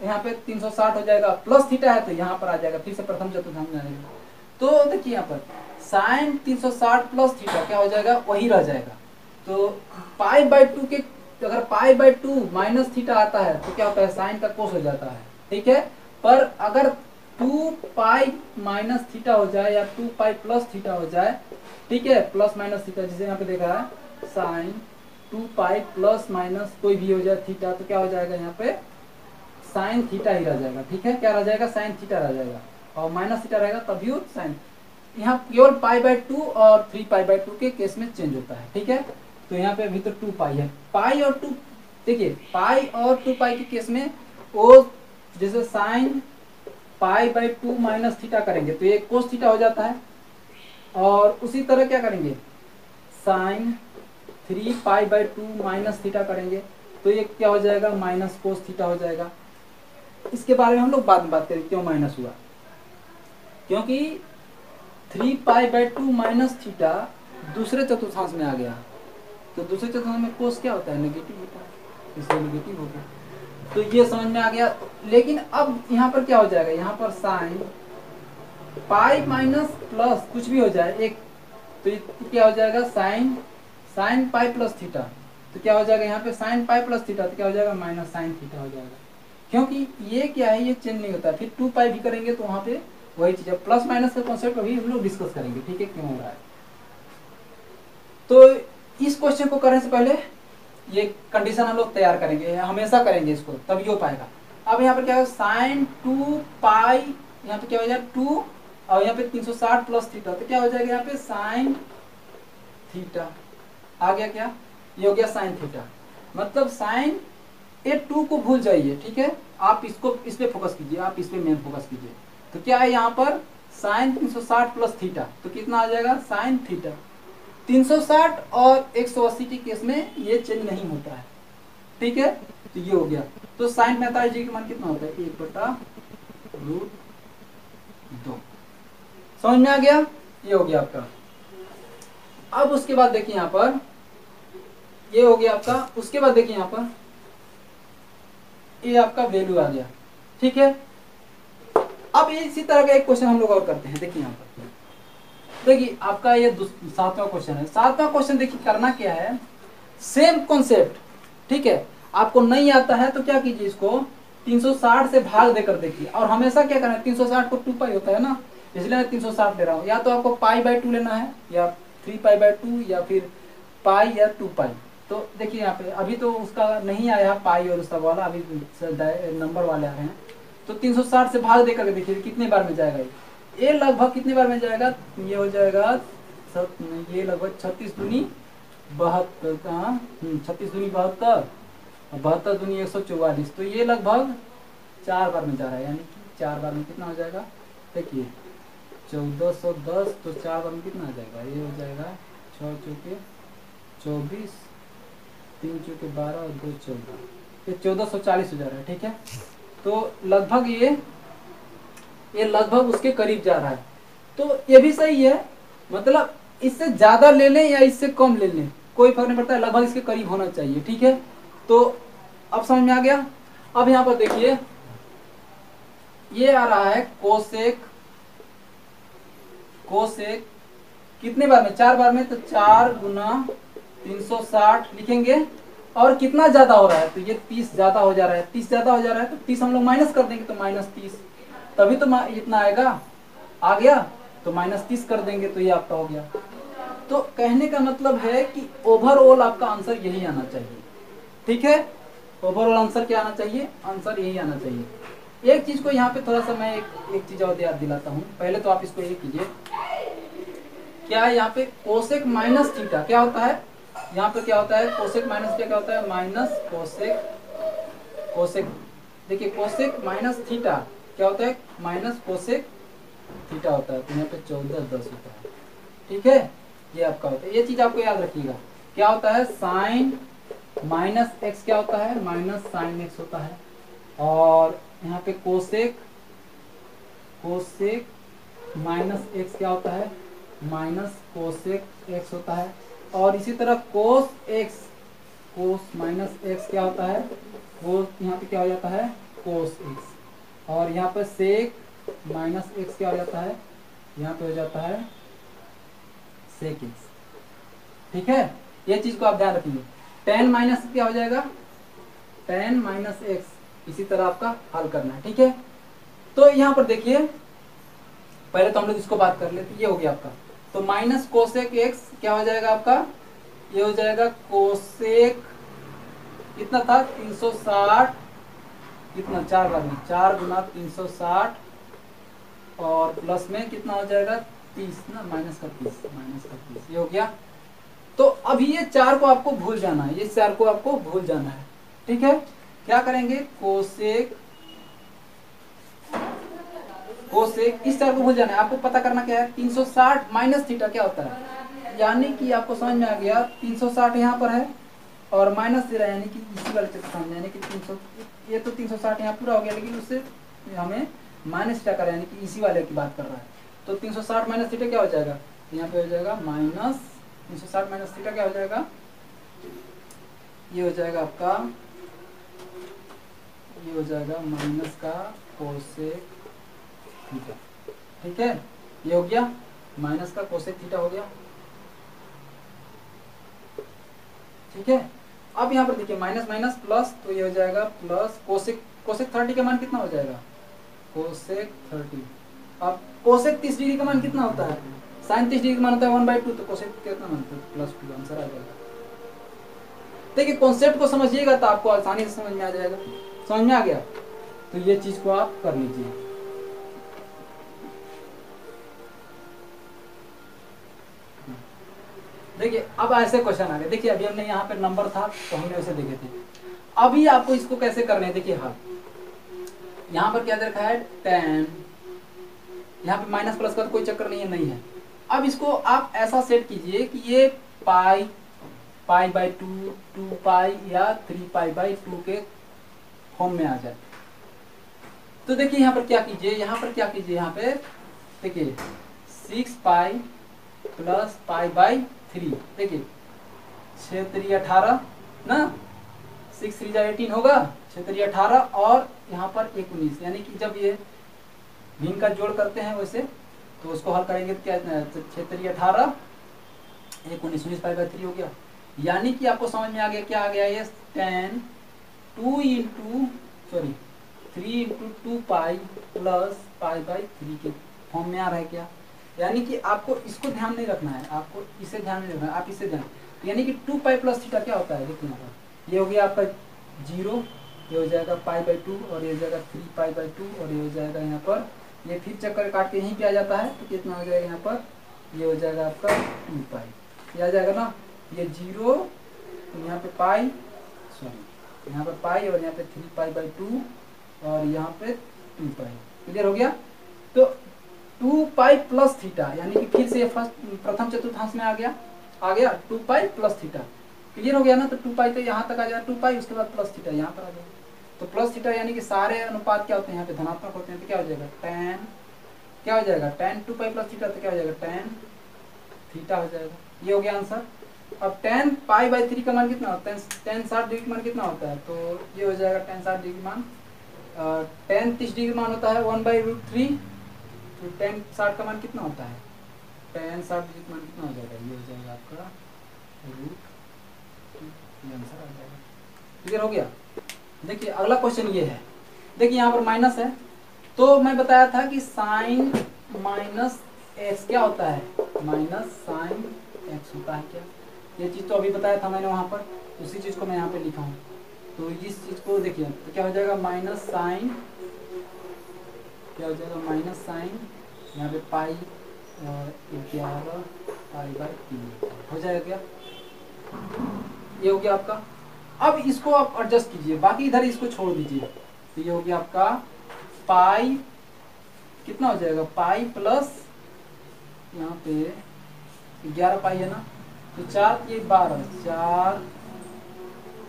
A: यहाँ पे 360 हो जाएगा, प्लस थीटा है तो यहाँ पर आ जाएगा, फिर से प्रथम चतुर्थांश में आ जाएगा। तो देखिए यहाँ पर साइन 360 प्लस थीटा क्या हो जाएगा, वही रह जाएगा। तो π/2 के, अगर π/2 माइनस थीटा आता है तो क्या होता है, साइन का कोस हो जाता है, ठीक है। पर अगर 2π माइनस थीटा हो जाए या 2π प्लस थीटा हो जाए, ठीक है, प्लस माइनस थीटा, जैसे यहाँ पे देखा है साइन 2π प्लस माइनस कोई भी हो जाए थीटा, तो क्या हो जाएगा, यहाँ पे साइन थीटा ही रह जाएगा, ठीक है। क्या रह जाएगा, साइन थीटा रह जाएगा, और माइनस थीटा रहेगा तभी वो साइन। यहाँ केवल π/2 और 3π/2 के केस में चेंज होता है, ठीक है। तो यहाँ पे अभी तो 2π है, पाई और 2, देखिए पाई और 2π के केस में वो जैसे साइन π/2 माइनस थीटा करेंगे तो ये कोस थीटा हो जाता है, और उसी तरह क्या करेंगे, साइन 3π/2 माइनस थीटा करेंगे तो ये क्या हो जाएगा, माइनस कोस थीटा हो जाएगा। इसके बारे में हम लोग बाद में बात करेंगे क्यों माइनस हुआ, क्योंकि 3π/2 माइनस थीटा दूसरे चतुर्थांश में आ गया, तो दूसरे चतुर्थांश में कोस क्या होता है, नेगेटिव होता है, इसलिए नेगेटिव हो गया। तो ये समझ में आ गया। लेकिन अब यहाँ पर क्या हो जाएगा, यहाँ पर साइन पाई माइनस प्लस कुछ भी हो जाए एक, तो क्या हो जाएगा, साइन पाई प्लस थीटा, तो क्या हो जाएगा यहाँ पे साइन पाई प्लस थीटा, तो क्या हो जाएगा, माइनस साइन थीटा हो जाएगा। क्योंकि ये क्या है, ये चेंज नहीं होता। फिर 2π भी करेंगे तो वहां पे वही चीज है, प्लस माइनस का कॉन्सेप्ट अभी हम लोग डिस्कस करेंगे, ठीक है, क्यों हो रहा है। तो इस क्वेश्चन को करने से पहले ये कंडीशन हम लोग तैयार करेंगे, हमेशा करेंगे इसको, तभी हो पाएगा। अब यहाँ पर क्या है, साइन 2π, यहाँ पे क्या हो जाएगा 2 और यहाँ पे 360 प्लस थीटा, तो क्या हो जाएगा यहाँ पे साइन थीटा आ गया। क्या ये हो गया साइन थीटा। मतलब साइन ये 2 को भूल जाइए, ठीक है, आप इसको इस पे फोकस कीजिए, आप इस पे मेन फोकस कीजिए। तो क्या है यहाँ पर साइन 360 प्लस थीटा, तो कितना आ जाएगा साइन थीटा। 360 और 180 के केस में ये चेंज नहीं होता है, ठीक है। तो ये हो गया। तो साइन 45 डिग्री का मान कितना होता है 1/√2। समझ में आ गया, ये हो गया आपका। अब उसके बाद देखिए यहाँ पर ये हो गया आपका। उसके बाद देखिए यहाँ पर ये आपका वैल्यू आ गया, ठीक है। अब इसी तरह का एक क्वेश्चन हम लोग और करते हैं। देखिए यहाँ पर देखिए आपका ये 7वां क्वेश्चन है। 7वां क्वेश्चन देखिए करना क्या है, सेम कॉन्सेप्ट, ठीक है। आपको नहीं आता है तो क्या कीजिए, इसको 360 से भाग देकर देखिए। और हमेशा क्या करना है, 360 को 2 पाई होता है ना, इसलिए मैं 360 ले रहा हूँ। या तो आपको पाई/2 लेना है, या 3 पाई/2, या फिर पाई या 2 पाई। तो देखिए यहाँ पे अभी तो उसका नहीं आया पाई और उसका वाला, अभी नंबर वाले आ रहे हैं। तो 360 से भाग देकर देखिए कितने बार में जाएगा ये लगभग कितने बार में जाएगा, ये हो जाएगा ये लगभग 36 दूनी 72, 36 दूनी 72, 72 दूनी 144। तो ये लगभग 4 बार में जा रहा है, यानी कि 4 बार में कितना हो जाएगा, देखिए 1410। तो 4 बार में कितना आ जाएगा, ये हो जाएगा 6 चौके 24, 3 चौके 12 और 2 14, ये 1440 हो जा रहा है, ठीक है। तो लगभग ये लगभग उसके करीब जा रहा है। तो ये भी सही है, मतलब इससे ज्यादा ले लें या इससे कम ले लें कोई फर्क नहीं पड़ता है, लगभग इसके करीब होना चाहिए, ठीक है। तो अब समझ में आ गया। अब यहाँ पर देखिए ये आ रहा है कोसेक कितने बार में, 4 बार में। तो 4 गुना 360 लिखेंगे। और कितना ज्यादा हो रहा है, तो ये 30 ज्यादा हो जा रहा है, 30 ज्यादा हो जा रहा है। तो 30 हम लोग माइनस कर देंगे, तो -30, तभी तो इतना आएगा, आ गया। तो -30 कर देंगे, तो ये आपका हो गया। तो कहने का मतलब है कि ओवरऑल आपका आंसर यही आना चाहिए, ठीक है। ओवरऑल आंसर क्या आना चाहिए, आंसर यही आना चाहिए। एक चीज को यहाँ पे थोड़ा सा मैं एक चीज और याद दिलाता हूँ। पहले तो आप इसको ये कीजिए, क्या है यहाँ पे कोसेक माइनस थीटा क्या होता है, यहाँ पे क्या होता है कोसेक माइनस थीटा क्या होता है, माइनस कोसेक। देखिए कोसेक माइनस थीटा क्या होता है, माइनस कोसेक थीटा होता है। तो यहाँ पे 1410 होता है, ठीक है। ये आपका होता है, ये चीज आपको याद रखिएगा। क्या होता है साइन माइनस एक्स क्या होता है, माइनस साइन एक्स होता है। और यहाँ पे कोसेक माइनस एक्स क्या होता है, माइनस कोसेक एक्स होता है। और इसी तरह कोस माइनस एक्स क्या होता है, वो यहाँ पे क्या हो जाता है कोस एक्स। और यहाँ पे सेक माइनस एक्स क्या हो जाता है, यहाँ पे हो जाता है सेक एक्स, ठीक है। ये चीज को आप ध्यान रखिए। टेन माइनस क्या हो जाएगा, टेन माइनस एक्स। इसी तरह आपका हल करना है, ठीक है। तो यहाँ पर देखिए पहले तो हम लोग इसको बात कर लेते, ये हो गया आपका। तो माइनस कोसेक एक्स क्या हो जाएगा आपका, ये हो जाएगा कोसेक कितना था 360, कितना 4 बार में 4 गुना 360 और प्लस में कितना हो जाएगा 30 ना, माइनस का 30 ये हो गया। तो अभी ये 4 को आपको भूल जाना है, ये 4 को आपको भूल जाना है, ठीक है। क्या करेंगे कोसेक इस 4 को भूल जाना है। आपको पता करना क्या है 360 माइनस थीटा क्या होता है, यानी कि आपको समझ में आ गया 360 यहाँ पर है और माइनस दे रहा है, यानी कि इसी वाले से समझ, यानी कि 300 ये तो 360 यहाँ पूरा हो गया, लेकिन उससे हमें माइनस थीटा कर, यानी कि इसी वाले की बात कर रहा है। तो 360 माइनस थीटा क्या हो जाएगा, यहाँ पे हो जाएगा माइनस 360 माइनस थीटा क्या हो जाएगा, ये हो जाएगा आपका, ये हो जाएगा माइनस का कोसेक थीटा, ठीक है। ये हो गया माइनस का कोसेक थीटा हो गया, ठीक है। अब यहाँ पर देखिए माइनस माइनस प्लस, तो ये हो जाएगा प्लस कोसेक 30 का मान कितना हो जाएगा, कोसेक 30। अब कोसेक 30 डिग्री का मान कितना होता है, साइन 30 डिग्री का मान होता है 1/2, तो कोसेक कितना मान होता है +2, आंसर आ जाएगा। देखिए कॉन्सेप्ट को समझिएगा तो आपको आसानी से समझ में आ जाएगा। समझ में आ गया, तो ये चीज को आप कर लीजिए। देखिए अब ऐसे क्वेश्चन आ गए। देखिए अभी हमने यहाँ पे नंबर था तो हमने उसे देखे थे। अभी आपको इसको कैसे करने हैं, देखिए हाँ यहाँ पर क्या दे रखा है 10, यहाँ पे माइनस प्लस का तो कोई चक्कर नहीं है। अब इसको आप ऐसा सेट कीजिए कि ये पाई पाई बाई 2, 2 पाई या 3 पाई बाई 2 के फॉर्म में आ जाए। तो देखिए यहाँ पर क्या कीजिए, यहाँ पे देखिए 6 पाई प्लस पाई बाई 3, देखिए 6 3 18 ना, 6 3 18 होगा, 6 3 18 और यहाँ पर 19, यानी कि जब ये भिन्न का जोड़ करते हैं वैसे तो उसको हल करेंगे तो क्या 6 3 18 19, 19 पाई बाई 3 हो गया। यानी कि आपको समझ में आ गया क्या आ गया, ये 10 3 into 2 pi plus pi by 3 के फॉर्म में आ रहा है क्या। यानी कि आपको इसको ध्यान नहीं रखना है, आपको इसे ध्यान नहीं रखना है, आप इसे ध्यान, यानी कि 2 पाई प्लस थीटा क्या होता है, देखिए यहाँ पर ये हो गया आपका 0, ये हो जाएगा पाई बाई 2 और ये हो जाएगा 3 पाई बाई 2 और ये हो जाएगा यहाँ पर, ये फिर चक्कर काट के यहीं पे आ जाता है तो कितना हो जाएगा यहाँ पर, ये हो जाएगा आपका 2 पाई, ये आ जाएगा ना, ये 0 यहाँ पे पाई, सॉरी यहाँ पे पाई और यहाँ पे 3 पाई बाई 2 और यहाँ पे 2 पाई। क्लियर हो गया। तो 2 पाई प्लस थीटा, यानी कि फिर से प्रथम चतुर्थांश में आ गया 2 पाई प्लस थीटा। क्लियर हो गया ना। तो 2 पाई तो यहाँ तक आ जाएगा 2 पाई, उसके बाद प्लस थीटा यहाँ पर आ जाएगा। तो प्लस थीटा यानी कि सारे अनुपात क्या होते हैं यहाँ पे धनात्मक होते हैं, तो क्या हो जाएगा tan, क्या हो जाएगा tan 2 पाई प्लस थीटा, तो क्या हो जाएगा tan थीटा हो जाएगा। ये हो गया आंसर। अब tan पाई बाई 3 का मान कितना होता है, tan 60 डिग्री मान कितना होता है, तो ये हो जाएगा tan 60 डिग्री मान, tan 30 डिग्री मान होता है 1/√3, तो tan 60 का मान कितना होता है, tan 60 डिग्री मान कितना हो जाएगा, ये हो जाएगा आपका √2, ये आंसर आ जाएगा। क्लियर हो गया। देखिए अगला क्वेश्चन ये है, देखिए यहाँ पर माइनस है, तो मैं बताया था कि साइन माइनस एक्स क्या होता है, माइनस साइन एक्स होता है क्या, ये चीज़ तो अभी बताया था मैंने वहाँ पर, उसी चीज़ को मैं यहाँ पे लिखा हूँ। तो इस चीज़ को देखिए तो क्या हो जाएगा, माइनस साइन, क्या हो जाएगा माइनस साइन यहाँ पे पाई और 11 पाई बाई 3 हो जाएगा क्या, ये हो गया आपका। अब इसको आप एडजस्ट कीजिए, बाकी इधर इसको छोड़ दीजिए, तो ये हो गया आपका पाई, कितना हो जाएगा पाई प्लस यहाँ पे 11 पाई है ना, तो 4 ये 12, 4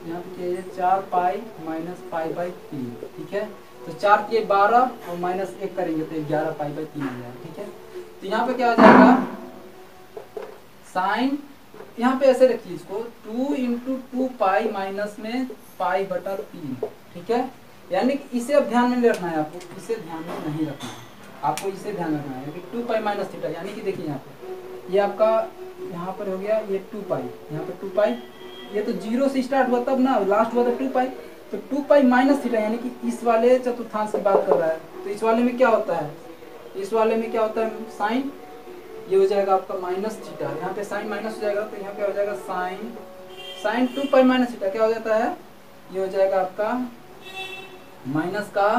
A: यहाँ पे क्या है 4 पाई माइनस पाई बाई 3, ठीक है। तो 4 के 12 और माइनस 1 करेंगे तो 11 पाई बाई 3 हो जाएगा, ठीक है। तो यहाँ पे क्या हो जाएगा साइन, यहाँ पे ऐसे रखिए इसको 2 इंटू 2 पाई माइनस में पाई बटा 3, ठीक है। यानी कि इसे अब ध्यान में नहीं रखना है आपको, इसे ध्यान में नहीं रखना है आपको, इसे ध्यान रखना है कि 2 पाई माइनस थीटा, यानी कि देखिए यहाँ पे ये आपका यहाँ पर हो गया ये 2 पाई, यहाँ पे 2 पाई, ये तो 0 से स्टार्ट हुआ तब ना, लास्ट हुआ था 2 पाई, तो 2 पाई माइनस थीटा यानी कि इस वाले चतुर्थांश की बात कर रहा है। तो इस वाले में क्या होता है, इस वाले में क्या होता है साइन, ये हो जाएगा आपका माइनस थीटा, यहाँ पे साइन माइनस हो जाएगा तो यहाँ क्या हो जाएगा साइन 2 पाई माइनस थीटा क्या हो जाता है, ये हो जाएगा आपका माइनस का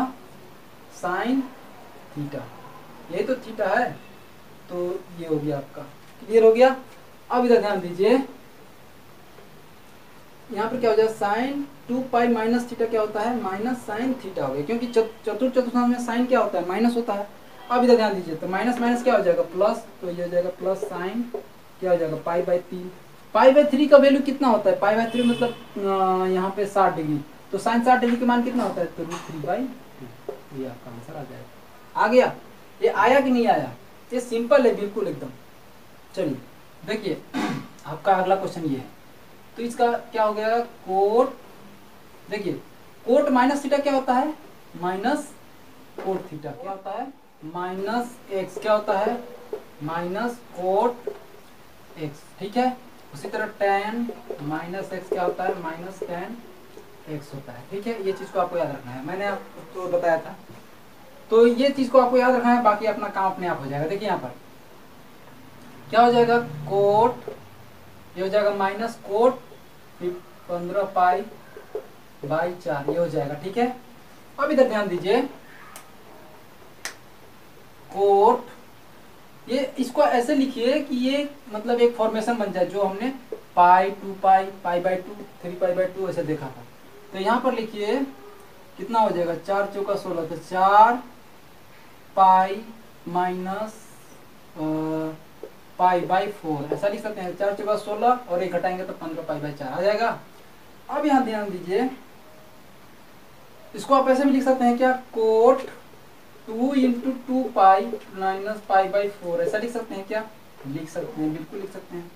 A: साइन थीटा, यही तो थीटा है, तो ये हो गया आपका। क्लियर हो गया। अब इधर ध्यान दीजिए, यहाँ पर क्या हो जाएगा साइन 2 पाई माइनस थीटा क्या होता है माइनस साइन थीटा हो गया, क्योंकि चतुर्थ चतुर्थांश में साइन क्या होता है माइनस होता है। अब इधर ध्यान दीजिए, तो माइनस माइनस क्या हो जाएगा प्लस, तो ये हो जाएगा प्लस साइन क्या हो जाएगा पाई बाई 3, पाई बाई 3 का वैल्यू कितना होता है, पाई बाई 3 मतलब यहाँ पे 60 डिग्री, तो साइन 60 डिग्री का मान कितना होता है, तो √3/2, ये आपका आंसर आ जाएगा। आ गया, ये आया कि नहीं आया, ये सिंपल है बिल्कुल एकदम। चलिए देखिए आपका अगला क्वेश्चन ये है, तो इसका क्या हो गया कोट, देखिए कोट माइनस थीटा क्या होता है माइनस कोट थीटा क्या होता है माइनस एक्स क्या होता है माइनस कोट एक्स, ठीक है। उसी तरह tan माइनस एक्स क्या होता है माइनस tan एक्स होता है, ठीक है। ये चीज को आपको याद रखना है, मैंने आपको बताया था, तो ये चीज को आपको याद रखना है, बाकी अपना काम अपने आप हो जाएगा। देखिए यहाँ पर क्या हो जाएगा कोट, ये हो जाएगा माइनस कोट 15 पाई बाई 4 ये हो जाएगा, ठीक है। अब इधर ध्यान दीजिए कोट ये इसको ऐसे लिखिए कि ये मतलब एक फॉर्मेशन बन जाए, जो हमने पाई, 2 पाई, पाई बाई 2, 3 पाई बाई 2 ऐसे देखा था। तो यहाँ पर लिखिए कितना हो जाएगा, 4 चौका 16, तो 4 पाई माइनस पाई बाई 4 ऐसा लिख सकते हैं। 4 चौका 16 और 1 घटाएंगे तो 15 पाई बाई 4 आ जाएगा। अब यहाँ ध्यान दीजिए, इसको आप ऐसे भी लिख सकते हैं क्या, cot 2 into 2 pi minus pi by 4 ऐसा लिख सकते हैं क्या, लिख सकते हैं, बिल्कुल लिख सकते हैं।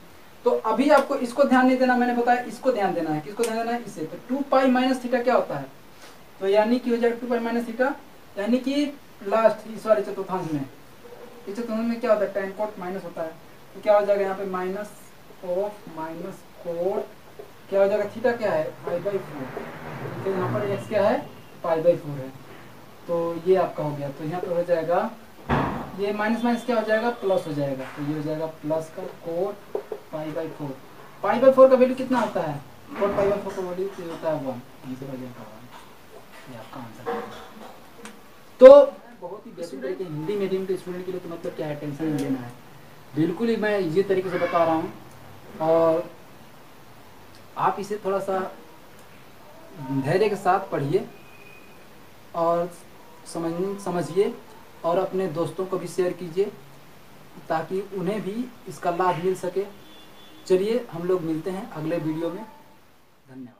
A: तो अभी आपको इसको ध्यान नहीं देना, मैंने बताया इसको ध्यान देना है। किसको ध्यान देना है, इसे। तो 2 पाई माइनस थीटा क्या होता है, तो यानी कि हो जाएगा 2 पाई माइनस थीटा, यानी कि लास्ट इस वाले चतुर्थांश में, इस चतुर्थांश में क्या होता है, tan कोट माइनस होता है। तो क्या हो जाएगा यहाँ पे माइनस ऑफ माइनस कोट, क्या हो जाएगा, थीटा क्या है, पाई बाई 4, तो यहाँ पर एक्स क्या है, पाई बाई 4 है। तो ये आपका हो गया। तो यहाँ पर हो जाएगा ये माइनस माइनस क्या हो जाएगा, प्लस हो जाएगा। तो ये हो जाएगा प्लस का coat pi by 4। Pi by 4 का वैल्यू कितना होता है, कोट पाई बाई 4 का वैल्यू तो होता है 1, आंसर हो जाएगा 1। ये आपका आंसर है। तो बहुत ही बेसिक तरीके, हिंदी मीडियम के स्टूडेंट के लिए तो मतलब क्या है, टेंशन नहीं लेना है, बिल्कुल ही मैं इजी तरीके से बता रहा हूँ। और आप इसे थोड़ा सा धैर्य के साथ पढ़िए और समझिए, और अपने दोस्तों को भी शेयर कीजिए ताकि उन्हें भी इसका लाभ मिल सके। चलिए हम लोग मिलते हैं अगले वीडियो में, धन्यवाद।